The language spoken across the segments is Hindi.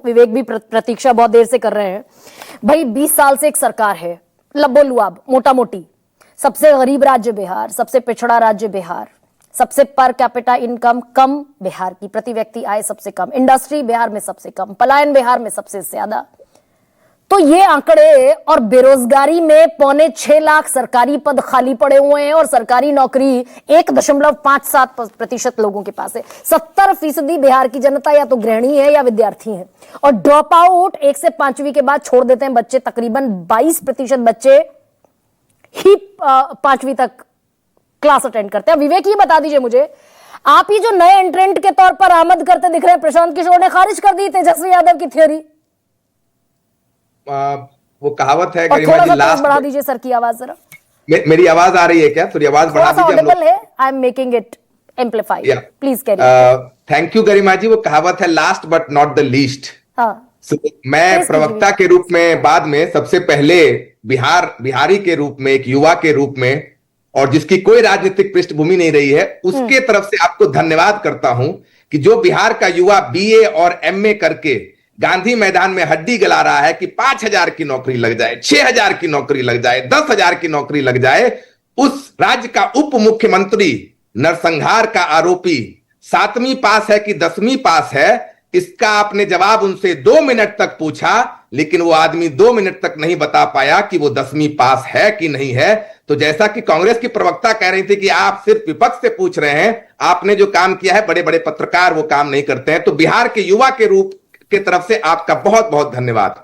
विवेक भी प्रतीक्षा बहुत देर से कर रहे हैं। भाई 20 साल से एक सरकार है, लब्बो लुआब मोटा मोटी, सबसे गरीब राज्य बिहार, सबसे पिछड़ा राज्य बिहार, सबसे पर कैपिटा इनकम कम बिहार की, प्रति व्यक्ति आय सबसे कम, इंडस्ट्री बिहार में सबसे कम, पलायन बिहार में सबसे ज्यादा। तो ये आंकड़े और बेरोजगारी में 6.25 लाख सरकारी पद खाली पड़े हुए हैं और सरकारी नौकरी 1.57% लोगों के पास है। 70% बिहार की जनता या तो गृहिणी है या विद्यार्थी है, और ड्रॉप आउट 1 से 5वीं के बाद छोड़ देते हैं बच्चे। तकरीबन 22% बच्चे ही 5वीं तक क्लास अटेंड करते हैं। विवेक, ये बता दीजिए मुझे, आप ही जो नए एंट्रेंट के तौर पर आमद करते दिख रहे हैं, प्रशांत किशोर ने खारिज कर दी तेजस्वी यादव की थ्योरी। वो कहावत है, गरिमा जी, लास्ट बढ़ा दीजिए सर की आवाज जरा। मेरी आवाज आ रही है क्या? थोड़ी आवाज बढ़ा दीजिए। ऑडिबल है, I am making it amplified, please carry. Thank you Garima ji. वो कहावत है, last but not the least. मैं प्रवक्ता के रूप में, बाद में, सबसे पहले बिहारी के रूप में, एक युवा के रूप में, और जिसकी कोई राजनीतिक पृष्ठभूमि नहीं रही है, उसके तरफ से आपको धन्यवाद करता हूं कि जो बिहार का युवा बीए और एमए करके गांधी मैदान में हड्डी गला रहा है कि 5,000 की नौकरी लग जाए, 6,000 की नौकरी लग जाए, 10,000 की नौकरी लग जाए। उस राज्य का उप मुख्यमंत्री, नरसंहार का आरोपी, 7वीं पास है कि 10वीं पास है, इसका आपने जवाब उनसे 2 मिनट तक पूछा, लेकिन वो आदमी 2 मिनट तक नहीं बता पाया कि वो 10वीं पास है कि नहीं है। तो जैसा कि कांग्रेस की प्रवक्ता कह रही थी कि आप सिर्फ विपक्ष से पूछ रहे हैं, आपने जो काम किया है, बड़े बड़े पत्रकार वो काम नहीं करते हैं। तो बिहार के युवा के रूप के तरफ से आपका बहुत बहुत धन्यवाद।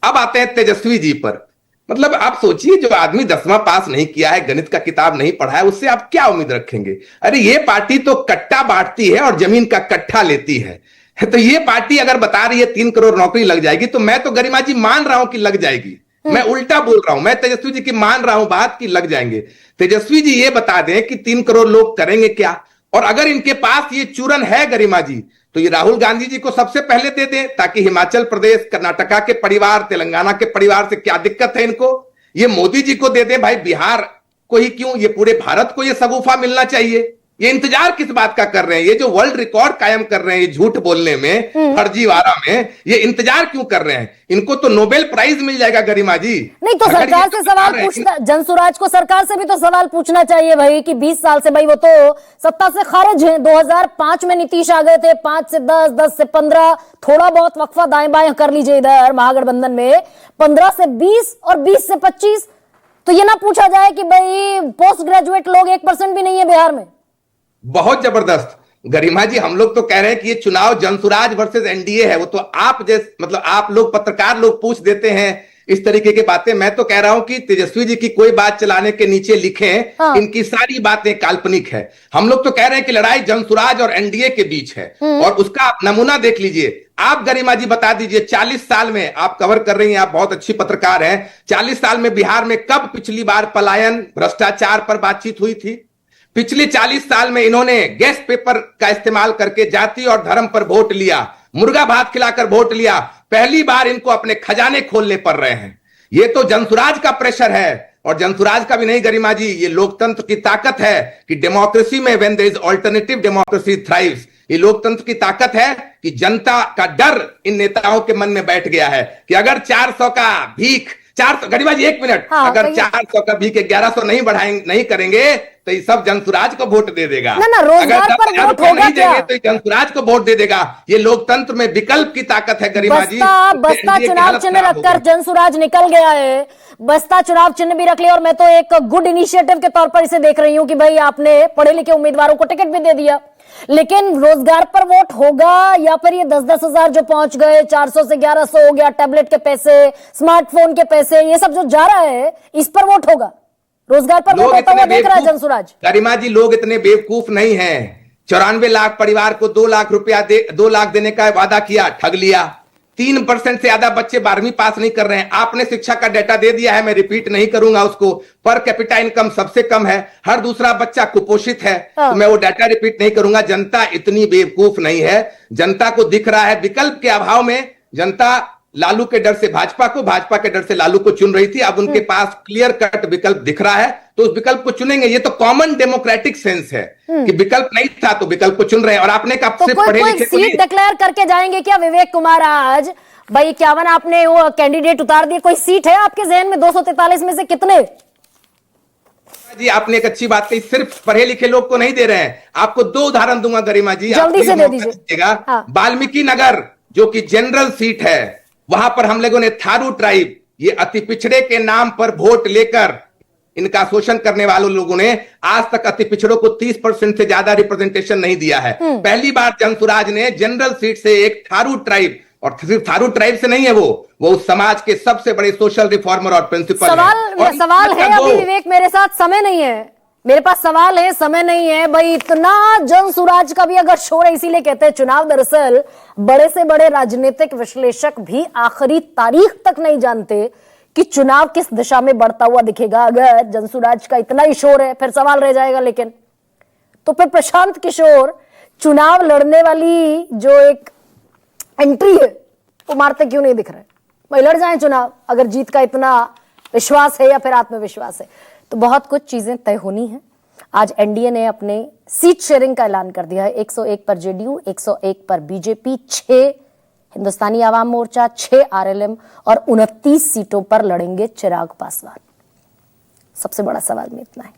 अब आते हैं तेजस्वी जी पर। मतलब आप सोचिए, जो आदमी 10वां पास नहीं किया है, गणित का किताब नहीं पढ़ा है, उससे आप क्या उम्मीद रखेंगे? अरे ये पार्टी तो कट्टा बांटती है और जमीन का कट्ठा लेती है। तो ये पार्टी अगर बता रही है 3 करोड़ नौकरी लग जाएगी, तो मैं तो गरिमा जी मान रहा हूं कि लग जाएगी। मैं उल्टा बोल रहा हूं, मैं तेजस्वी जी की मान रहा हूं बात कि लग जाएंगे। तेजस्वी जी ये बता दें कि 3 करोड़ लोग करेंगे क्या, और अगर इनके पास ये चूरन है गरिमा जी, तो ये राहुल गांधी जी को सबसे पहले दे दें, ताकि हिमाचल प्रदेश, कर्नाटका के परिवार, तेलंगाना के परिवार से क्या दिक्कत है इनको, ये मोदी जी को दे दें। भाई बिहार को ही क्यों, ये पूरे भारत को ये सगुफा मिलना चाहिए। ये इंतजार किस बात का कर रहे हैं? ये जो वर्ल्ड रिकॉर्ड कायम कर रहे हैं ये झूठ बोलने में, फर्जीवाड़ा में, ये इंतजार क्यों कर रहे हैं? इनको तो नोबेल प्राइज मिल जाएगा गरिमा जी। नहीं तो सरकार से सवाल पूछना, जनसुराज को सरकार से भी तो सवाल पूछना चाहिए भाई, कि 20 साल से भाई वो तो सत्ता से खारिज है। 2005 में नीतीश आ गए थे, 5 से 10, 10 से 15, थोड़ा बहुत वक्फा दाएं बाएं कर लीजिए इधर महागठबंधन में, 15 से 20 और 20 से 25। तो ये ना पूछा जाए कि भाई पोस्ट ग्रेजुएट लोग 1% भी नहीं है बिहार में। बहुत जबरदस्त गरिमा जी। हम लोग तो कह रहे हैं कि ये चुनाव जनसुराज वर्सेस एनडीए है। वो तो आप जैसे, मतलब आप लोग पत्रकार लोग पूछ देते हैं इस तरीके की बातें। मैं तो कह रहा हूं कि तेजस्वी जी की कोई बात चलाने के नीचे लिखें, इनकी सारी बातें काल्पनिक है। हम लोग तो कह रहे हैं कि लड़ाई जनसुराज और एनडीए के बीच है, और उसका आप नमूना देख लीजिए। आप गरिमा जी बता दीजिए, 40 साल में आप कवर कर रही हैं, आप बहुत अच्छी पत्रकार हैं, 40 साल में बिहार में कब पिछली बार पलायन, भ्रष्टाचार पर बातचीत हुई थी? पिछले 40 साल में इन्होंने गैस पेपर का इस्तेमाल करके जाति और धर्म पर वोट लिया, मुर्गा भात खिलाकर वोट लिया। पहली बार इनको अपने खजाने खोलने पड़ रहे हैं। ये तो जनसुराज का प्रेशर है, और जनसुराज का भी नहीं गरिमा जी, ये लोकतंत्र की ताकत है कि डेमोक्रेसी में when there is alternative democracy thrives. ये लोकतंत्र की ताकत है कि जनता का डर इन नेताओं के मन में बैठ गया है कि अगर 400 का भीख, 400 गरिमा जी 1 मिनट, अगर 400 का भीख 1100 नहीं बढ़ाएंगे, नहीं करेंगे, तो ये सब जनसुराज को वोट दे देगा। ना, रोजगार पर वोट होगा नहीं देंगे तो जनसुराज को वोट दे देगा। ये लोकतंत्र में विकल्प की ताकत है गरिमा जी। बस्ता चुनाव चिन्ह रखकर जनसुराज निकल गया है, बस्ता चुनाव चिन्ह भी रख लिया, और मैं तो एक गुड इनिशिएटिव के तौर पर इसे देख रही हूं कि भाई आपने पढ़े लिखे उम्मीदवारों को टिकट भी दे दिया। लेकिन रोजगार पर वोट होगा, या फिर ये 10-10 हजार जो पहुंच गए, 400 से 1100 हो गया, टैबलेट के पैसे, स्मार्टफोन के पैसे, ये सब जो जा रहा है, इस पर वोट होगा? रोजगार पर वोट होता हुआ देख रहा है जनसुराज। गरिमा जी, लोग इतने बेवकूफ नहीं हैं। 94 लाख परिवार को 2 लाख रुपया 2 लाख देने का वादा किया, ठग लिया। 3% से ज्यादा बच्चे 12वीं पास नहीं कर रहे हैं। आपने शिक्षा का डेटा दे दिया है, मैं रिपीट नहीं करूंगा उसको। पर कैपिटा इनकम सबसे कम है, हर दूसरा बच्चा कुपोषित है, तो मैं वो डेटा रिपीट नहीं करूंगा। जनता इतनी बेवकूफ नहीं है, जनता को दिख रहा है विकल्प के अभाव में जनता लालू के डर से भाजपा को, भाजपा के डर से लालू को चुन रही थी। अब उनके पास क्लियर कट विकल्प दिख रहा है तो उस विकल्प को चुनेंगे। ये तो कॉमन डेमोक्रेटिक सेंस है कि विकल्प नहीं था तो विकल्प को चुन रहे हैं। और आपने कहा तो कोई सीट डिक्लेयर करके जाएंगे क्या विवेक कुमार आज? भाई 51 आपने वो कैंडिडेट उतार दिए, कोई सीट है आपके जहन में? 243 में से कितने? जी आपने एक अच्छी बात कही, सिर्फ पढ़े लिखे लोग को नहीं दे रहे हैं। आपको 2 उदाहरण दूंगा गरिमा जी, जल्दी से दे दीजिएगा। हाँ। वाल्मीकि नगर जो कि जनरल सीट है, वहां पर हम लोगों ने थारू ट्राइब, ये अति पिछड़े के नाम पर वोट लेकर इनका शोषण करने वालों लोगों ने आज तक अति पिछड़ों को 30% से ज्यादा रिप्रेजेंटेशन नहीं दिया है। पहली बार जनसुराज ने जनरल सीट से एक थारू ट्राइब, और सिर्फ थारू ट्राइब से नहीं है, वो उस समाज के सबसे बड़े सोशल रिफॉर्मर और प्रिंसिपल सवाल है अभी विवेक, मेरे साथ समय नहीं है, मेरे पास सवाल है, समय नहीं है। भाई इतना जनसुराज का भी अगर शोर है, इसीलिए कहते हैं चुनाव दरअसल बड़े से बड़े राजनीतिक विश्लेषक भी आखिरी तारीख तक नहीं जानते कि चुनाव किस दिशा में बढ़ता हुआ दिखेगा। अगर जनसुराज का इतना ही शोर है फिर सवाल रह जाएगा, लेकिन तो फिर प्रशांत किशोर चुनाव लड़ने वाली जो एक एंट्री है वो मारते क्यों नहीं दिख रहे? भाई लड़ जाएं चुनाव अगर जीत का इतना विश्वास है या फिर आत्मविश्वास है। तो बहुत कुछ चीजें तय होनी है। आज एनडीए ने अपने सीट शेयरिंग का ऐलान कर दिया है। 101 पर जेडीयू, 101 पर बीजेपी, 6 हिंदुस्तानी आवाम मोर्चा, 6 आरएलएम और 29 सीटों पर लड़ेंगे चिराग पासवान। सबसे बड़ा सवाल में इतना है।